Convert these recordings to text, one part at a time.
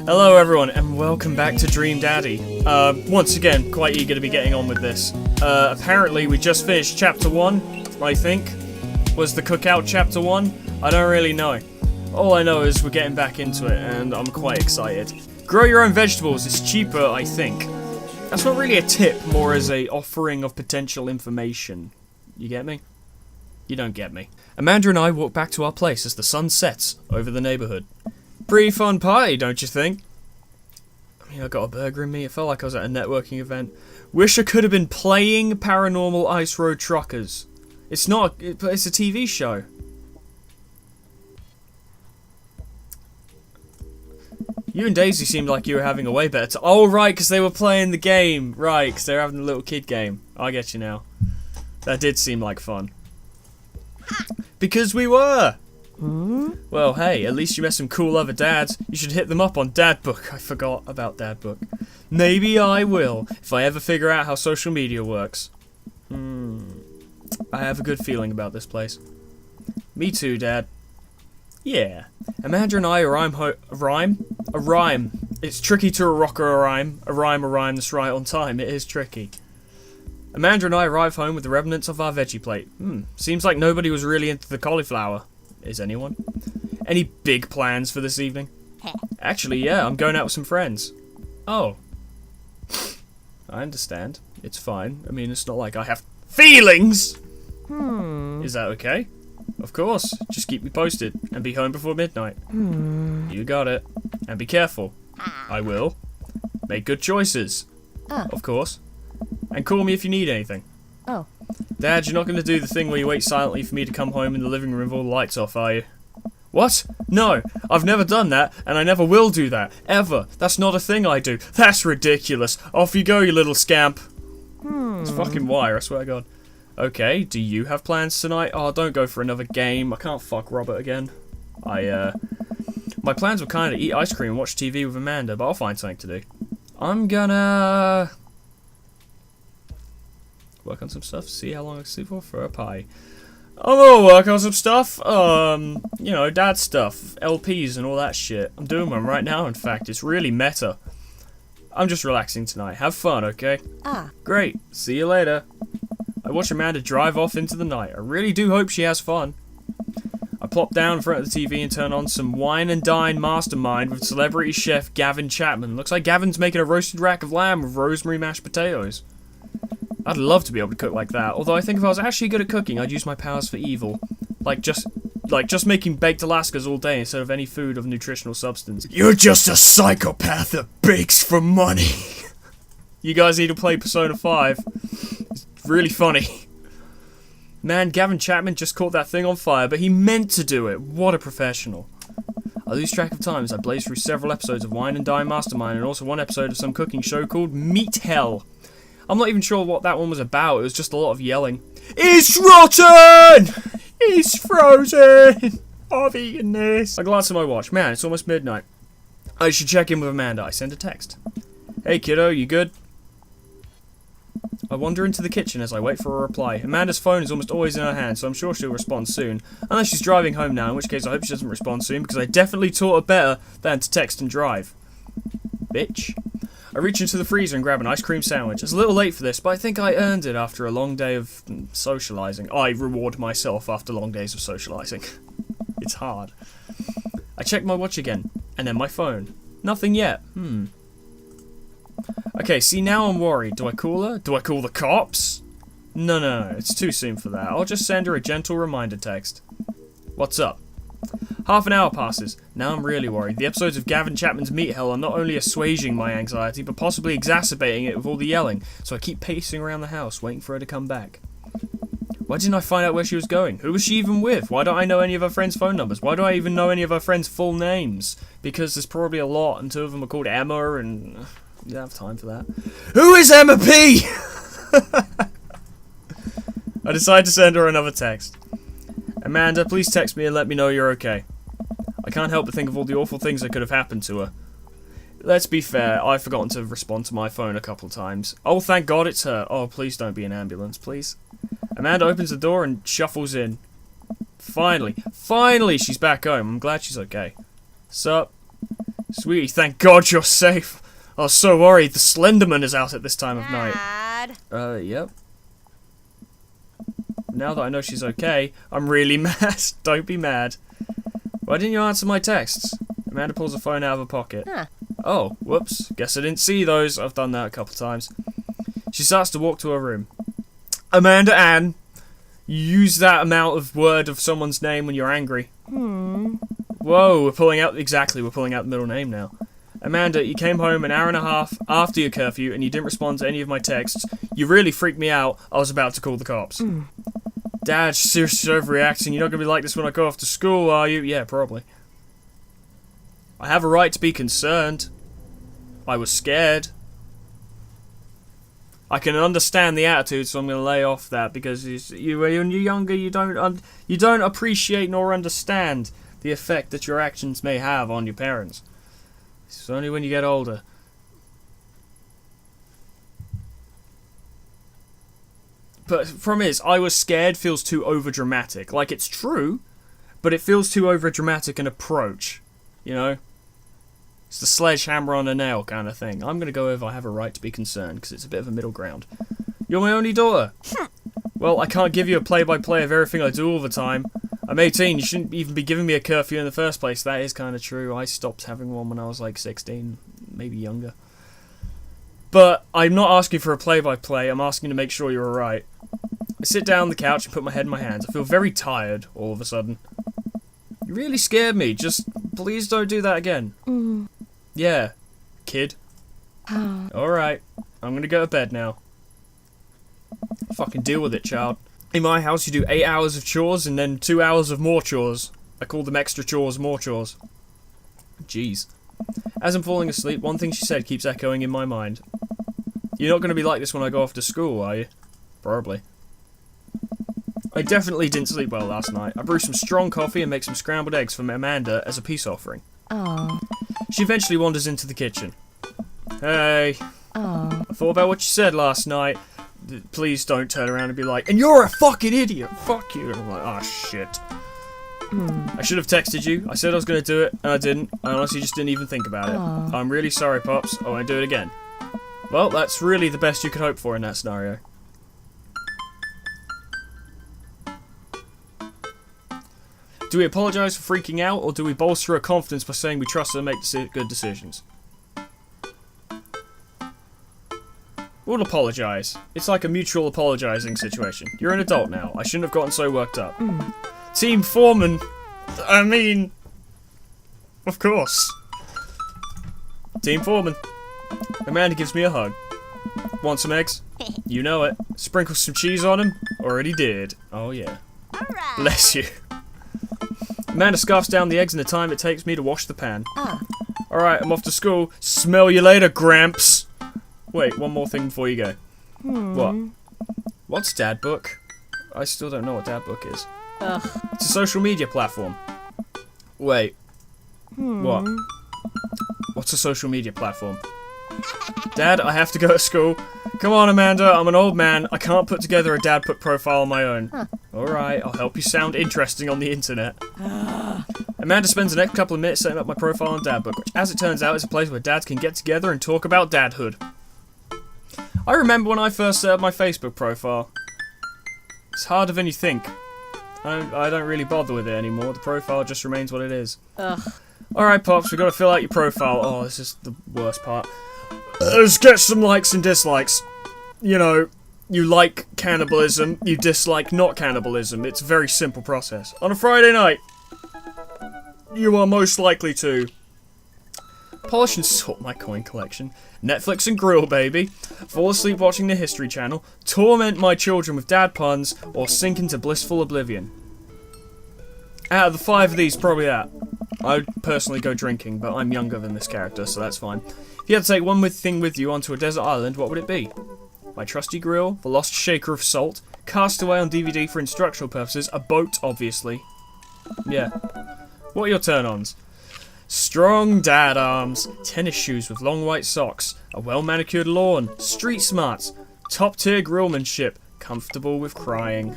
Hello everyone, and welcome back to Dream Daddy. Once again, quite eager to be getting on with this. Apparently we just finished Chapter 1, I think. Was the Cookout Chapter 1? I don't really know. All I know is we're getting back into it, and I'm quite excited. Grow your own vegetables is cheaper, I think. That's not really a tip, more as a offering of potential information. You get me? You don't get me. Amanda and I walk back to our place as the sun sets over the neighborhood. Pretty fun party, don't you think? I mean, I got a burger in me. It felt like I was at a networking event. Wish I could have been playing Paranormal Ice Road Truckers. It's not. It's a TV show. You and Daisy seemed like you were having a way better time. Oh, right, because they were playing the game. Right, because they were having the little kid game. I get you now. That did seem like fun. Because we were. Well, hey, at least you met some cool other dads. You should hit them up on Dad Book. I forgot about Dad Book. Maybe I will, if I ever figure out how social media works. I have a good feeling about this place. Me too, Dad. Yeah. Amanda and I rhyme. It's tricky to rock a rhyme. A rhyme that's right on time. It is tricky. Amanda and I arrive home with the remnants of our veggie plate. Seems like nobody was really into the cauliflower. Is anyone? Any big plans for this evening? Actually, yeah, I'm going out with some friends. Oh. I understand. It's fine. I mean, it's not like I have feelings! Is that okay? Of course. Just keep me posted and be home before midnight. You got it. And be careful. I will. Make good choices. Of course. And call me if you need anything. Oh. Dad, you're not going to do the thing where you wait silently for me to come home in the living room with all the lights off, are you? What? No, I've never done that, and I never will do that. Ever. That's not a thing I do. That's ridiculous. Off you go, you little scamp. It's fucking wire, I swear to God. Okay, do you have plans tonight? Oh, don't go for another game. I can't fuck Robert again. My plans were kind of eat ice cream and watch TV with Amanda, but I'll find something to do. I'm gonna work on some stuff, see how long I can sleep for a pie. I'm gonna work on some stuff, you know, dad stuff, LPs and all that shit. I'm doing one right now, in fact. It's really meta. I'm just relaxing tonight. Have fun, okay? Great. See you later. I watch Amanda drive off into the night. I really do hope she has fun. I plop down in front of the TV and turn on some Wine and Dine Mastermind with celebrity chef Gavin Chapman. Looks like Gavin's making a roasted rack of lamb with rosemary mashed potatoes. I'd love to be able to cook like that, although I think if I was actually good at cooking, I'd use my powers for evil. Like just making baked Alaskas all day instead of any food of nutritional substance. You're just a psychopath that bakes for money. You guys need to play Persona 5. It's really funny. Man, Gavin Chapman just caught that thing on fire, but he meant to do it. What a professional. I lose track of time as I blaze through several episodes of Wine and Dine Mastermind and also one episode of some cooking show called Meat Hell. I'm not even sure what that one was about. It was just a lot of yelling. It's rotten! It's frozen! I've eaten this. I glance at my watch. Man, it's almost midnight. I should check in with Amanda. I send a text. Hey kiddo, you good? I wander into the kitchen as I wait for a reply. Amanda's phone is almost always in her hand, so I'm sure she'll respond soon. Unless she's driving home now, in which case I hope she doesn't respond soon, because I definitely taught her better than to text and drive. Bitch. I reach into the freezer and grab an ice cream sandwich. It's a little late for this, but I think I earned it after a long day of socializing. I reward myself after long days of socializing. It's hard. I check my watch again, and then my phone. Nothing yet. Okay, see, now I'm worried. Do I call her? Do I call the cops? No, it's too soon for that. I'll just send her a gentle reminder text. What's up? Half an hour passes. Now I'm really worried. The episodes of Gavin Chapman's Meat Hell are not only assuaging my anxiety, but possibly exacerbating it with all the yelling, so I keep pacing around the house, waiting for her to come back. Why didn't I find out where she was going? Who was she even with? Why don't I know any of her friends' phone numbers? Why do I even know any of her friends' full names? Because there's probably a lot, and two of them are called Emma, and you don't have time for that. Who is Emma P? I decide to send her another text. Amanda, please text me and let me know you're okay. I can't help but think of all the awful things that could have happened to her. Let's be fair, I've forgotten to respond to my phone a couple times. Oh, thank God it's her. Oh, please don't be an ambulance, please. Amanda opens the door and shuffles in. Finally, she's back home. I'm glad she's okay. Sup? Sweetie, thank God you're safe. I was so worried. The Slenderman is out at this time of night. Dad. Yep. Now that I know she's okay, I'm really mad. Don't be mad. Why didn't you answer my texts? Amanda pulls the phone out of her pocket. Huh. Oh, whoops. Guess I didn't see those. I've done that a couple times. She starts to walk to her room. Amanda Ann, you use that amount of word of someone's name when you're angry. Whoa, we're pulling out the middle name now. Amanda, you came home an hour and a half after your curfew and you didn't respond to any of my texts. You really freaked me out. I was about to call the cops. Dad, seriously overreacting. You're not going to be like this when I go off to school, are you? Yeah, probably. I have a right to be concerned. I was scared. I can understand the attitude, so I'm going to lay off that because when you're younger, you don't appreciate nor understand the effect that your actions may have on your parents. It's only when you get older. But the problem is, I was scared feels too overdramatic. Like, it's true, but it feels too overdramatic an approach. You know? It's the sledgehammer on a nail kind of thing. I'm going to go with I have a right to be concerned, because it's a bit of a middle ground. You're my only daughter. Well, I can't give you a play-by-play of everything I do all the time. I'm 18, you shouldn't even be giving me a curfew in the first place. That is kind of true. I stopped having one when I was like 16, maybe younger. But I'm not asking for a play-by-play, I'm asking to make sure you're alright. I sit down on the couch and put my head in my hands. I feel very tired all of a sudden. You really scared me. Just please don't do that again. Yeah, kid. Alright, I'm gonna go to bed now. Fucking deal with it, child. In my house, you do 8 hours of chores and then 2 hours of more chores. I call them extra chores, more chores. Jeez. As I'm falling asleep, one thing she said keeps echoing in my mind. You're not going to be like this when I go off to school, are you? Probably. I definitely didn't sleep well last night. I brewed some strong coffee and make some scrambled eggs for Amanda as a peace offering. Oh. She eventually wanders into the kitchen. Hey. Oh. I thought about what you said last night. Please don't turn around and be like, and you're a fucking idiot. Fuck you. And I'm like, oh shit. I should have texted you. I said I was going to do it, and I didn't. I honestly just didn't even think about it. Aww. I'm really sorry, Pops. I won't do it again. Well, that's really the best you could hope for in that scenario. Do we apologise for freaking out, or do we bolster her confidence by saying we trust her to make good decisions? We'll apologise. It's like a mutual apologising situation. You're an adult now. I shouldn't have gotten so worked up. Team Foreman. I mean, of course. Team Foreman. Amanda gives me a hug. Want some eggs? You know it. Sprinkle some cheese on them? Already did. Oh yeah. Alright. Bless you. Amanda scarfs down the eggs in the time it takes me to wash the pan. Alright, I'm off to school. Smell you later, Gramps. Wait, one more thing before you go. What? What's Dad Book? I still don't know what Dad Book is. It's a social media platform. Wait. What? What's a social media platform? Dad, I have to go to school. Come on, Amanda, I'm an old man. I can't put together a Dad Book profile on my own. Alright, I'll help you sound interesting on the internet. Amanda spends the next couple of minutes setting up my profile on Dad Book, which, as it turns out, is a place where dads can get together and talk about dadhood. I remember when I first set up my Facebook profile. It's harder than you think. I don't really bother with it anymore. The profile just remains what it is. Alright, Pops, we've got to fill out your profile. Oh, this is the worst part. Let's get some likes and dislikes. You know, you like cannibalism, you dislike not cannibalism. It's a very simple process. On a Friday night, you are most likely to polish and sort my coin collection, Netflix and grill, baby, fall asleep watching the History Channel, torment my children with dad puns, or sink into blissful oblivion. Out of the 5 of these, probably that. I'd personally go drinking, but I'm younger than this character, so that's fine. If you had to take one thing with you onto a desert island, what would it be? My trusty grill, the lost shaker of salt, cast away on DVD for instructional purposes, a boat, obviously. Yeah. What are your turn-ons? Strong dad arms, tennis shoes with long white socks, a well-manicured lawn, street smarts, top-tier grillmanship, comfortable with crying.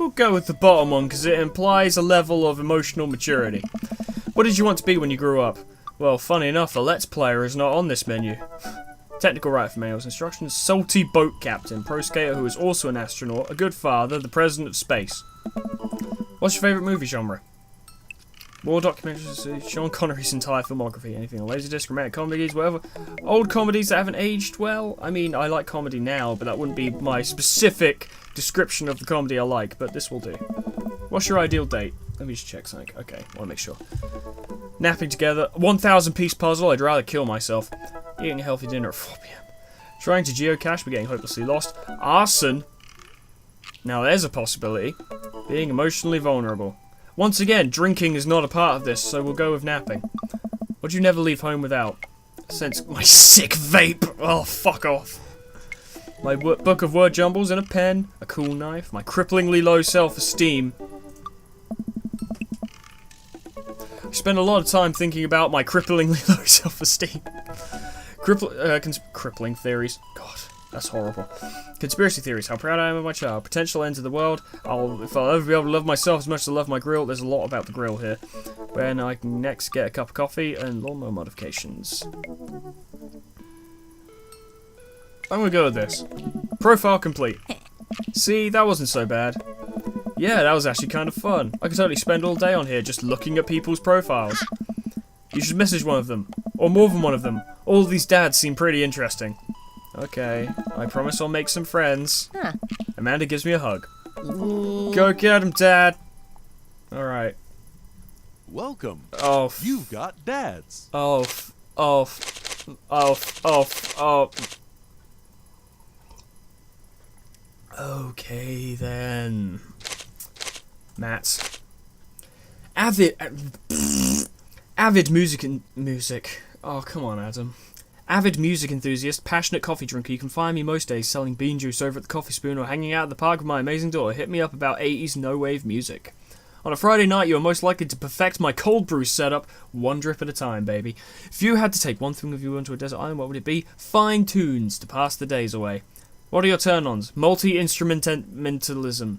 We'll go with the bottom one because it implies a level of emotional maturity. What did you want to be when you grew up? Well, funny enough, the Let's Player is not on this menu. Technical writer for manuals instructions, salty boat captain, pro skater who is also an astronaut, a good father, the president of space. What's your favourite movie genre? War documentaries, Sean Connery's entire filmography, anything on Laserdisc, romantic comedies, whatever. Old comedies that haven't aged well? I mean, I like comedy now, but that wouldn't be my specific description of the comedy I like, but this will do. What's your ideal date? Let me just check something. Okay, I want to make sure. Napping together, 1,000 piece puzzle, I'd rather kill myself. Eating a healthy dinner at 4 PM. Trying to geocache, but getting hopelessly lost. Arson. Now there's a possibility. Being emotionally vulnerable. Once again, drinking is not a part of this, so we'll go with napping. What'd you never leave home without? Since my sick vape. Oh, fuck off. My book of word jumbles and a pen, a cool knife, my cripplingly low self-esteem. I spend a lot of time thinking about my cripplingly low self-esteem. Crippling theories. God, that's horrible. Conspiracy theories. How proud I am of my child. Potential ends of the world. If I'll ever be able to love myself as much as I love my grill. There's a lot about the grill here. When I can next get a cup of coffee and lawnmower modifications. I'm gonna go with this. Profile complete. See, that wasn't so bad. Yeah, that was actually kind of fun. I could totally spend all day on here just looking at people's profiles. You should message one of them. Or more than one of them. All of these dads seem pretty interesting. Okay, I promise I'll make some friends. Huh. Amanda gives me a hug. Go get him, Dad. Alright. Welcome. Oh. You've got dads. Oh. Okay then. Matt. Avid music. Oh, come on, Adam. Avid music enthusiast, passionate coffee drinker. You can find me most days selling bean juice over at the Coffee Spoon or hanging out at the park with my amazing daughter. Hit me up about 80s no-wave music. On a Friday night, you are most likely to perfect my cold brew setup, one drip at a time, baby. If you had to take one thing with you onto a desert island, what would it be? Fine tunes to pass the days away. What are your turn-ons? Multi-instrumentalism.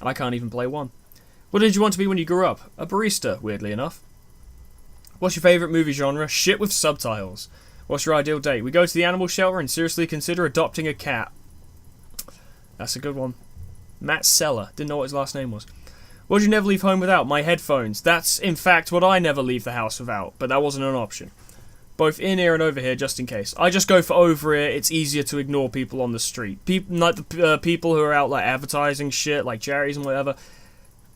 I can't even play one. What did you want to be when you grew up? A barista, weirdly enough. What's your favourite movie genre? Shit with subtitles. What's your ideal date? We go to the animal shelter and seriously consider adopting a cat. That's a good one. Matt Seller. Didn't know what his last name was. What did you never leave home without? My headphones. That's, in fact, what I never leave the house without, but that wasn't an option. Both in ear and over here, just in case. I just go for over ear. It's easier to ignore people on the street. Like the people who are out like advertising shit, like charities and whatever.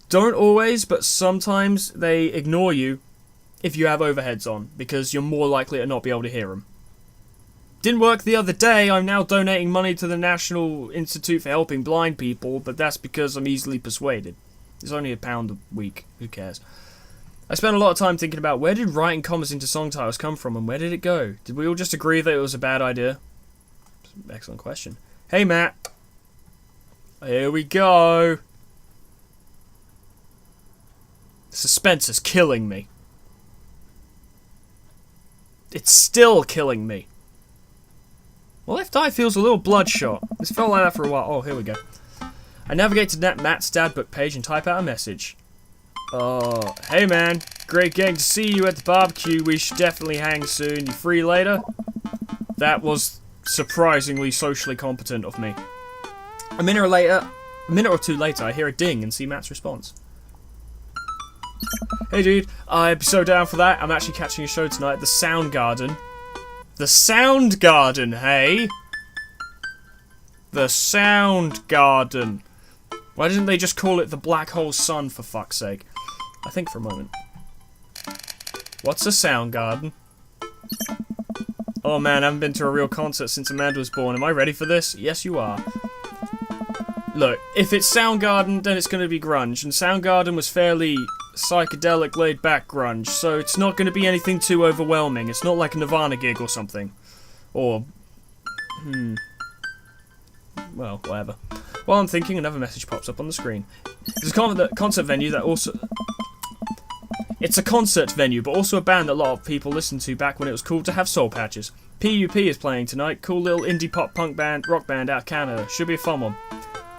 Don't always, but sometimes they ignore you if you have overheads on, because you're more likely to not be able to hear them. Didn't work the other day. I'm now donating money to the National Institute for Helping Blind People, but that's because I'm easily persuaded. It's only £1 a week. Who cares? I spent a lot of time thinking about where did writing commas into song titles come from and where did it go? Did we all just agree that it was a bad idea? Excellent question. Hey, Matt. Here we go. Suspense is killing me. It's still killing me. My left eye feels a little bloodshot. This felt like that for a while. Oh, here we go. I navigate to Matt's dadbook page and type out a message. Oh, hey man. Great getting to see you at the barbecue. We should definitely hang soon. You free later? That was surprisingly socially competent of me. A minute or two later, I hear a ding and see Matt's response. Hey dude, I'd be so down for that. I'm actually catching a show tonight at the Soundgarden. The Soundgarden, hey? The Soundgarden. Why didn't they just call it the Black Hole Sun, for fuck's sake? I think for a moment. What's a Soundgarden? Oh man, I haven't been to a real concert since Amanda was born. Am I ready for this? Yes, you are. Look, if it's Soundgarden, then it's going to be grunge. And Soundgarden was fairly psychedelic, laid-back grunge, so it's not going to be anything too overwhelming. It's not like a Nirvana gig or something. Or... well, whatever. While I'm thinking, another message pops up on the screen. It's a concert venue that also... It's a concert venue, but also a band that a lot of people listened to back when it was cool to have soul patches. PUP is playing tonight. Cool little indie pop punk band, rock band out of Canada. Should be a fun one.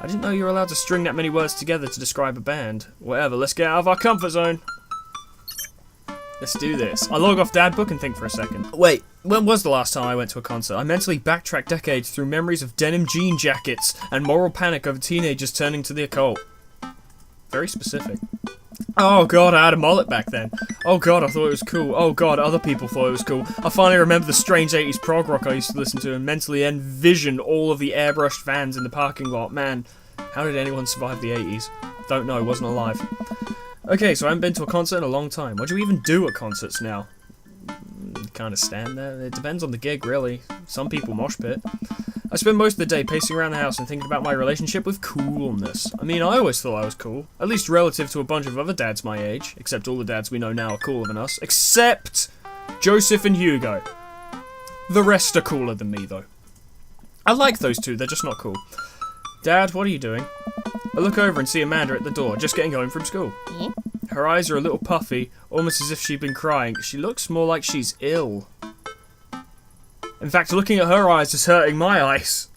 I didn't know you were allowed to string that many words together to describe a band. Whatever, let's get out of our comfort zone. Let's do this. I log off Dad Book and think for a second. Wait, when was the last time I went to a concert? I mentally backtrack decades through memories of denim jean jackets and moral panic over teenagers turning to the occult. Very specific. Oh god, I had a mullet back then. Oh god, I thought it was cool. Oh god, other people thought it was cool. I finally remember the strange 80s prog rock I used to listen to and mentally envision all of the airbrushed vans in the parking lot. Man, how did anyone survive the 80s? Don't know, wasn't alive. Okay, so I haven't been to a concert in a long time. What do you even do at concerts now? Kind of stand there. It depends on the gig, really. Some people mosh pit. I spend most of the day pacing around the house and thinking about my relationship with coolness. I mean, I always thought I was cool. At least relative to a bunch of other dads my age. Except all the dads we know now are cooler than us. Except Joseph and Hugo. The rest are cooler than me, though. I like those two, they're just not cool. Dad, what are you doing? I look over and see Amanda at the door, just getting home from school. Her eyes are a little puffy, almost as if she'd been crying. She looks more like she's ill. In fact, looking at her eyes is hurting my eyes.